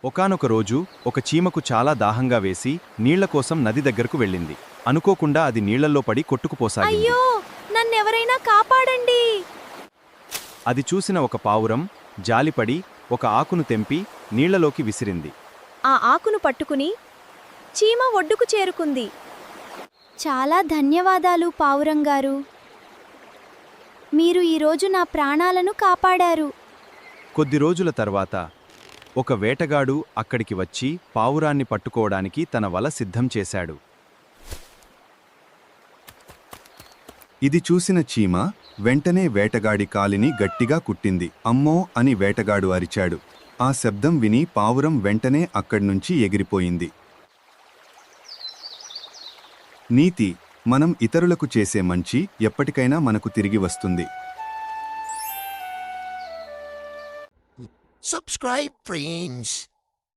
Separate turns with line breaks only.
ఒకానొక రోజు ఒక చీమకు చాలా దాహంగా వేసి నీళ్ల కోసం నది దగ్గరకు వెళ్ళింది. అనుకోకుండా అది నీళ్లల్లో పడి కొట్టుకుపోసాగింది.
అయ్యో నన్నెవరైనా కాపాడండి.
అది చూసిన ఒక పావురం జాలిపడి ఒక ఆకును తెంపి నీళ్లలోకి విసిరింది.
ఆ ఆకును పట్టుకుని చీమ ఒడ్డుకు చేరుకుంది. చాలా ధన్యవాదాలు పావురంగారు. మీరు ఈరోజు నా ప్రాణాలను కాపాడారు.
కొద్ది రోజుల తర్వాత ఒక వేటగాడు అక్కడికి వచ్చి పావురాన్ని పట్టుకోవడానికి తన వల సిద్ధం చేశాడు. ఇది చూసిన చీమ వెంటనే వేటగాడి కాలిని గట్టిగా కుట్టింది. అమ్మో అని వేటగాడు అరిచాడు. ఆ శబ్దం విని పావురం వెంటనే అక్కడ్నుంచి ఎగిరిపోయింది. నీతి: మనం ఇతరులకు చేసే మంచి ఎప్పటికైనా మనకు తిరిగి వస్తుంది.
Subscribe, friends.